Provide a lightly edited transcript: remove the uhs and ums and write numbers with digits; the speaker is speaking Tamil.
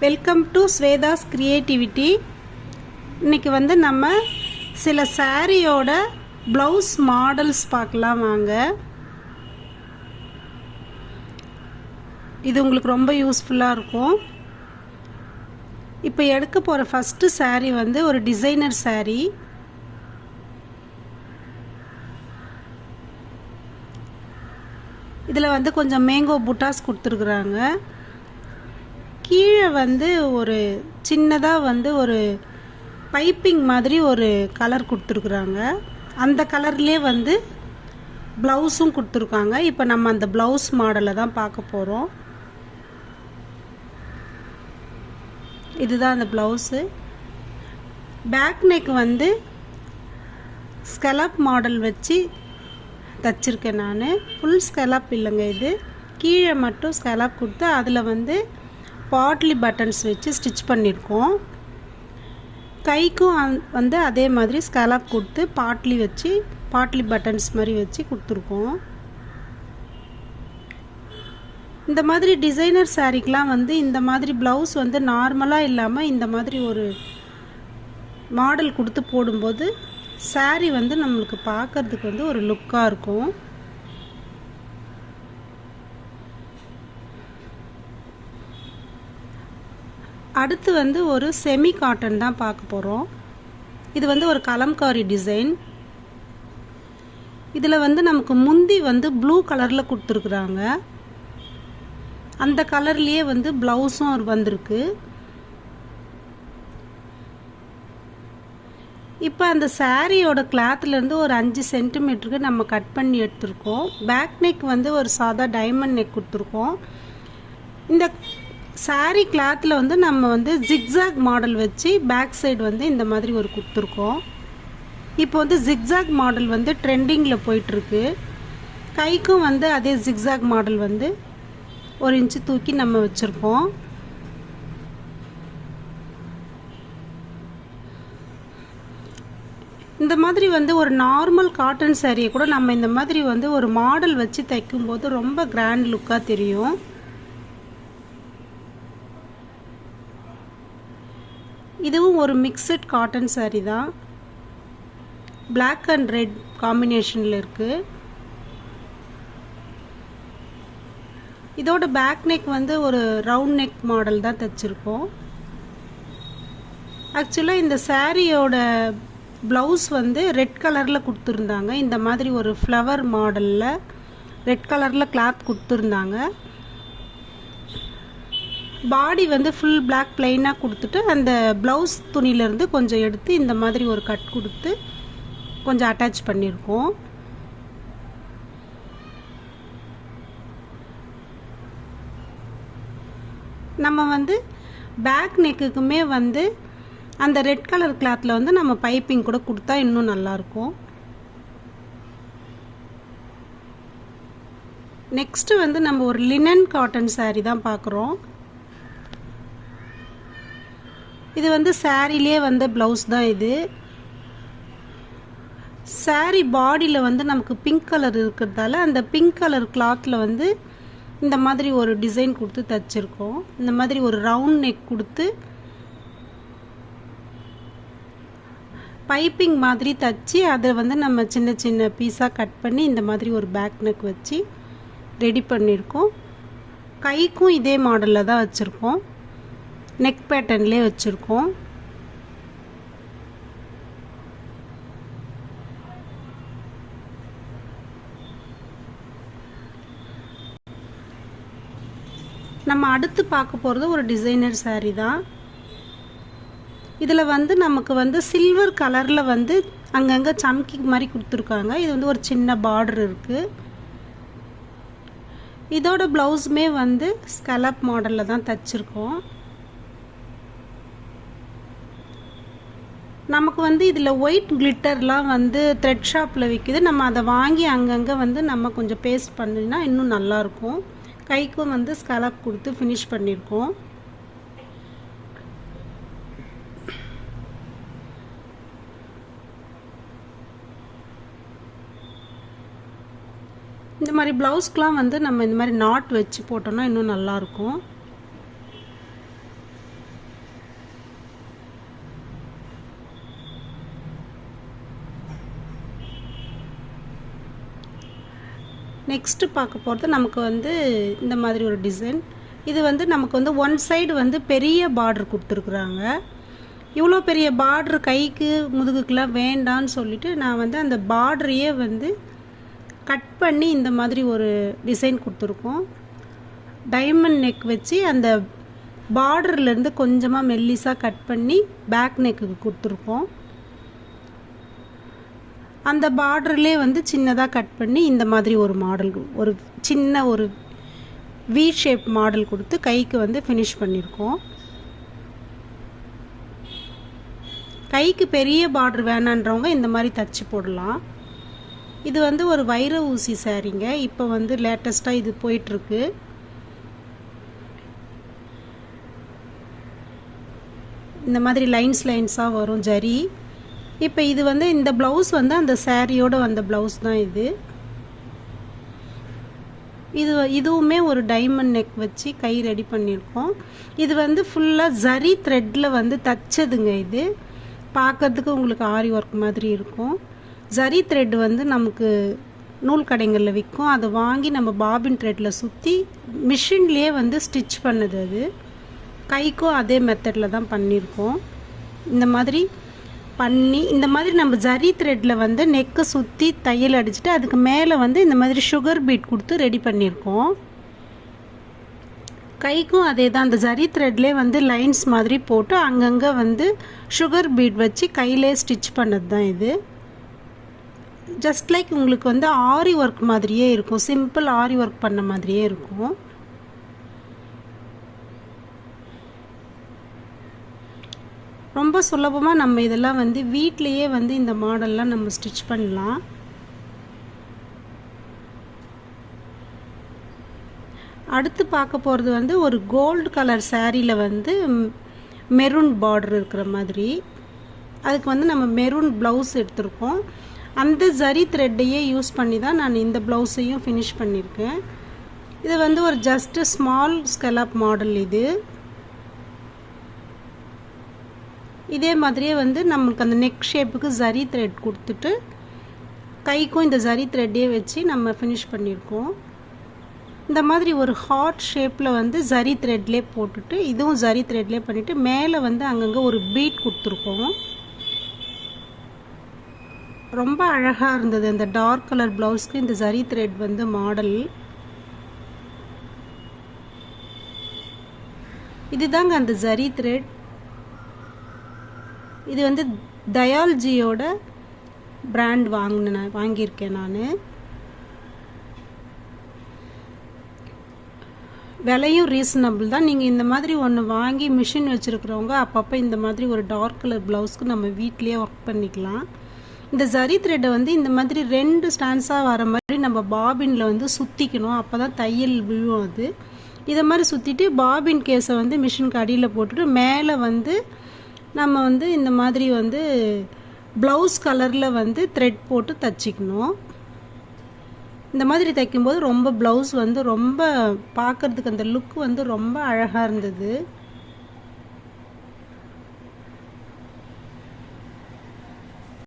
Welcome to Swetha's creativity. இன்றைக்கி வந்து நம்ம சில சாரியோட ப்ளவுஸ் மாடல்ஸ் பார்க்கலாம் வாங்க. இது உங்களுக்கு ரொம்ப யூஸ்ஃபுல்லாக இருக்கும். இப்போ எடுக்க போகிற ஃபஸ்ட்டு சாரீ வந்து ஒரு டிசைனர் சாரீ. இதில் வந்து கொஞ்சம் மேங்கோ புட்டாஸ் கொடுத்துருக்குறாங்க. கீழே வந்து ஒரு சின்னதாக வந்து ஒரு பைப்பிங் மாதிரி ஒரு கலர் கொடுத்துருக்குறாங்க. அந்த கலர்லேயே வந்து ப்ளவுஸும் கொடுத்துருக்காங்க. இப்போ நம்ம அந்த ப்ளவுஸ் மாடலை தான் பார்க்க போகிறோம். இதுதான் அந்த ப்ளவுஸு. பேக் நெக் வந்து ஸ்கலப் மாடல் வச்சு தச்சிருக்கேன் நான். ஃபுல் ஸ்கலப் இல்லைங்க, இது கீழே மட்டும் ஸ்கலப் கொடுத்து அதில் வந்து பாட்லி பட்டன்ஸ் வச்சு ஸ்டிச் பண்ணியிருக்கோம். கைக்கும் வந்து அதே மாதிரி ஸ்கலப் கொடுத்து பாட்லி பட்டன்ஸ் மாதிரி வச்சு கொடுத்துருக்கோம். இந்த மாதிரி டிசைனர் சாரீக்கெலாம் வந்து இந்த மாதிரி ப்ளவுஸ் வந்து நார்மலாக இல்லாமல் இந்த மாதிரி ஒரு மாடல் கொடுத்து போடும்போது சாரீ வந்து நம்மளுக்கு பார்க்குறதுக்கு வந்து ஒரு லுக்காக இருக்கும். அடுத்து வந்து ஒரு செமி காட்டன் தான் பார்க்க போகிறோம். இது வந்து ஒரு கலம்காரி டிசைன். இதில் வந்து நமக்கு முந்தி வந்து ப்ளூ கலரில் கொடுத்துருக்குறாங்க. அந்த கலர்லேயே வந்து ப்ளவுஸும் வந்திருக்கு. இப்போ அந்த சாரியோட கிளாத்லேருந்து ஒரு 5 சென்டிமீட்டருக்கு நம்ம கட் பண்ணி எடுத்துருக்கோம். பேக் நெக் வந்து ஒரு சாதா டைமண்ட் நெக் கொடுத்துருக்கோம். இந்த சாரீ கிளாத்தில் வந்து நம்ம வந்து ஜிக்ஸாக் மாடல் வச்சு பேக் சைடு வந்து இந்த மாதிரி ஒரு கொடுத்துருக்கோம். இப்போ வந்து ஜிக்ஸாக் மாடல் வந்து ட்ரெண்டிங்கில் போயிட்டுருக்கு. கைக்கும் வந்து அதே ஜிக்ஸாக் மாடல் வந்து 1 இன்ச்சு தூக்கி நம்ம வச்சுருக்கோம். இந்த மாதிரி வந்து ஒரு நார்மல் காட்டன் சாரியை கூட நம்ம இந்த மாதிரி வந்து ஒரு மாடல் வச்சு தைக்கும்போது ரொம்ப கிராண்ட் லுக்காக தெரியும். இதுவும் ஒரு மிக்சட் காட்டன் சாரீ தான். பிளாக் அண்ட் ரெட் காம்பினேஷனில் இருக்குது. இதோட பேக் நெக் வந்து ஒரு ரவுண்ட் நெக் மாடல் தான் தைச்சிருக்கோம். ஆக்சுவலாக இந்த சாரியோட ப்ளவுஸ் வந்து ரெட் கலரில் கொடுத்துருந்தாங்க. இந்த மாதிரி ஒரு ஃப்ளவர் மாடலில் ரெட் கலரில் கிளாத் கொடுத்துருந்தாங்க. பாடி வந்து ஃபுல் பிளாக் பிளெயினாக கொடுத்துட்டு அந்த ப்ளவுஸ் துணியிலேருந்து கொஞ்சம் எடுத்து இந்த மாதிரி ஒரு கட் கொடுத்து கொஞ்சம் அட்டாச் பண்ணியிருக்கோம். நம்ம வந்து பேக் நெக்குக்குமே வந்து அந்த ரெட் கலர் கிளாத்தில் வந்து நம்ம பைப்பிங் கூட கொடுத்தா இன்னும் நல்லாயிருக்கும். நெக்ஸ்ட்டு வந்து நம்ம ஒரு லினன் காட்டன் சாரீ தான் பார்க்குறோம். இது வந்து சாரிலே வந்து ப்ளவுஸ் தான். இது சாரீ பாடியில் வந்து நமக்கு பிங்க் கலர் இருக்கிறதால அந்த பிங்க் கலர் கிளாத்தில் வந்து இந்த மாதிரி ஒரு டிசைன் கொடுத்து தைச்சிருக்கோம். இந்த மாதிரி ஒரு ரவுண்ட் நெக் கொடுத்து பைப்பிங் மாதிரி தைச்சி அதை வந்து நம்ம சின்ன சின்ன பீஸாக கட் பண்ணி இந்த மாதிரி ஒரு பேக் நெக் வச்சு ரெடி பண்ணியிருக்கோம். கைக்கும் இதே மாடலில் தான் வச்சுருக்கோம். நெக் பேட்டர்ன்லேயே வச்சுருக்கோம். நம்ம அடுத்து பார்க்க போகிறது ஒரு டிசைனர் சாரீ தான். இதில் வந்து நமக்கு வந்து சில்வர் கலரில் வந்து அங்கங்கே சம்கி மாதிரி கொடுத்துருக்காங்க. இது வந்து ஒரு சின்ன பார்டர் இருக்குது. இதோட ப்ளவுஸுமே வந்து ஸ்கலப் மாடலில் தான் தைச்சிருக்கோம். நமக்கு வந்து இதில் ஒயிட் கிளிட்டர்லாம் வந்து த்ரெட் ஷாப்பில் விற்கிது. நம்ம அதை வாங்கி அங்கங்கே வந்து நம்ம கொஞ்சம் பேஸ்ட் பண்ணினா இன்னும் நல்லாயிருக்கும். கைக்கும் வந்து ஸ்கலப் கொடுத்து ஃபினிஷ் பண்ணியிருக்கோம். இந்த மாதிரி ப்ளவுஸ்க்கெலாம் வந்து நம்ம இந்த மாதிரி நாட் வச்சு போட்டோம்னா இன்னும் நல்லாயிருக்கும். நெக்ஸ்ட்டு பார்க்க போகிறது நமக்கு வந்து இந்த மாதிரி ஒரு டிசைன். இது வந்து நமக்கு வந்து ஒன் சைடு வந்து பெரிய பார்டர் கொடுத்துருக்குறாங்க. இவ்வளோ பெரிய பார்ட்ரு கைக்கு முதுகுக்கெலாம் வேண்டான்னு சொல்லிவிட்டு நான் வந்து அந்த பார்டரையே வந்து கட் பண்ணி இந்த மாதிரி ஒரு டிசைன் கொடுத்துருக்கோம். டைமண்ட் நெக் வச்சு அந்த பார்டர்லேருந்து கொஞ்சமாக மெல்லிஸாக கட் பண்ணி பேக் நெக்குக்கு கொடுத்துருக்கோம். அந்த பார்டர்லேயே வந்து சின்னதாக கட் பண்ணி இந்த மாதிரி ஒரு மாடல், ஒரு சின்ன ஒரு வி ஷேப் மாடல் கொடுத்து கைக்கு வந்து ஃபினிஷ் பண்ணியிருக்கோம். கைக்கு பெரிய பார்டர் வேணான்றவங்க இந்த மாதிரி தச்சு போடலாம். இது வந்து ஒரு வைர ஊசி சாரீங்க. இப்போ வந்து லேட்டஸ்ட்டாக இது போயிட்டுருக்கு. இந்த மாதிரி லைன்ஸாக வரும் ஜரி. இப்போ இது வந்து இந்த ப்ளவுஸ் வந்து அந்த சாரியோட வந்த ப்ளவுஸ் தான் இது. இதுவுமே ஒரு டைமண்ட் நெக் வச்சு கை ரெடி பண்ணியிருக்கோம். இது வந்து ஃபுல்லாக ஜரி த்ரெட்டில் வந்து தச்சதுங்க. இது பார்க்கறதுக்கு உங்களுக்கு ஆரி ஒர்க் மாதிரி இருக்கும். ஜரி த்ரெட் வந்து நமக்கு நூல் கடைகளில் விற்கும். அதை வாங்கி நம்ம பாபின் த்ரெட்டில் சுற்றி மிஷின்லேயே வந்து ஸ்டிச் பண்ணுது. அது கைக்கும் அதே மெத்தடில் தான் பண்ணியிருக்கோம். இந்த மாதிரி பண்ணி இந்த மாதிரி நம்ம ஜரி த்ரெட்டில் வந்து நெக்கை சுற்றி தையல் அடிச்சுட்டு அதுக்கு மேலே வந்து இந்த மாதிரி சுகர் பீட் கொடுத்து ரெடி பண்ணியிருக்கோம். கைக்கும் அதே தான், அந்த ஜரி த்ரெட்லேயே வந்து லைன்ஸ் மாதிரி போட்டு அங்கங்கே வந்து சுகர் பீட் வச்சு கையிலே ஸ்டிச் பண்ணது தான் இது. ஜஸ்ட் லைக் உங்களுக்கு வந்து ஆரி ஒர்க் மாதிரியே இருக்கும். சிம்பிள் ஆரி ஒர்க் பண்ண மாதிரியே இருக்கும். ரொம்ப சுலபமாக நம்ம இதெல்லாம் வந்து வீட்லேயே வந்து இந்த மாடல்லாம் நம்ம ஸ்டிச் பண்ணலாம். அடுத்து பார்க்க போகிறது வந்து ஒரு கோல்டு கலர் சாரியில் வந்து மெரூன் பார்டர் இருக்கிற மாதிரி. அதுக்கு வந்து நம்ம மெரூன் ப்ளவுஸ் எடுத்திருக்கோம். அந்த ஜரி த்ரெட்டையே யூஸ் பண்ணி தான் நான் இந்த ப்ளவுஸையும் ஃபினிஷ் பண்ணியிருக்கேன். இது வந்து ஒரு ஜஸ்ட்டு ஸ்மால் ஸ்கெலப் மாடல். இதே மாதிரியே வந்து நம்மளுக்கு அந்த நெக் ஷேப்புக்கு ஜரி த்ரெட் கொடுத்துட்டு கைக்கும் இந்த ஜரி த்ரெட்டே வச்சு நம்ம ஃபினிஷ் பண்ணியிருக்கோம். இந்த மாதிரி ஒரு ஹார்ட் ஷேப்பில் வந்து ஜரி த்ரெட்லேயே போட்டுட்டு இதுவும் ஜரி த்ரெட்லேயே பண்ணிவிட்டு மேலே வந்து அங்கங்கே ஒரு பீட் கொடுத்துருக்கோம். ரொம்ப அழகாக இருந்தது. அந்த டார்க் கலர் ப்ளவுஸ்க்கு இந்த ஜரி த்ரெட் வந்து மாடல். இதுதாங்க அந்த ஜரி த்ரெட். இது வந்து தயால்ஜியோட பிராண்ட் வாங்கியிருக்கேன் நான். விலையும் ரீசனபிள் தான். நீங்கள் இந்த மாதிரி ஒன்று வாங்கி மிஷின் வச்சுருக்கிறவங்க அப்பப்போ இந்த மாதிரி ஒரு டார்க் கலர் ப்ளவுஸ்க்கு நம்ம வீட்லேயே ஒர்க் பண்ணிக்கலாம். இந்த ஜரி த்ரெட்டை வந்து இந்த மாதிரி 2 ஸ்டாண்ட்ஸாக வர மாதிரி நம்ம பாபினில் வந்து சுற்றிக்கணும். அப்போ தான் தையல் விழுவும். அது இதை மாதிரி சுற்றிட்டு பாபின் கேஸை வந்து மிஷினுக்கு அடியில் போட்டுட்டு மேலே வந்து நம்ம வந்து இந்த மாதிரி வந்து ப்ளவுஸ் கலரில் வந்து த்ரெட் போட்டு தைச்சிக்கணும். இந்த மாதிரி தைக்கும்போது ரொம்ப ப்ளவுஸ் வந்து ரொம்ப பார்க்குறதுக்கு அந்த லுக் வந்து ரொம்ப அழகாக இருந்தது.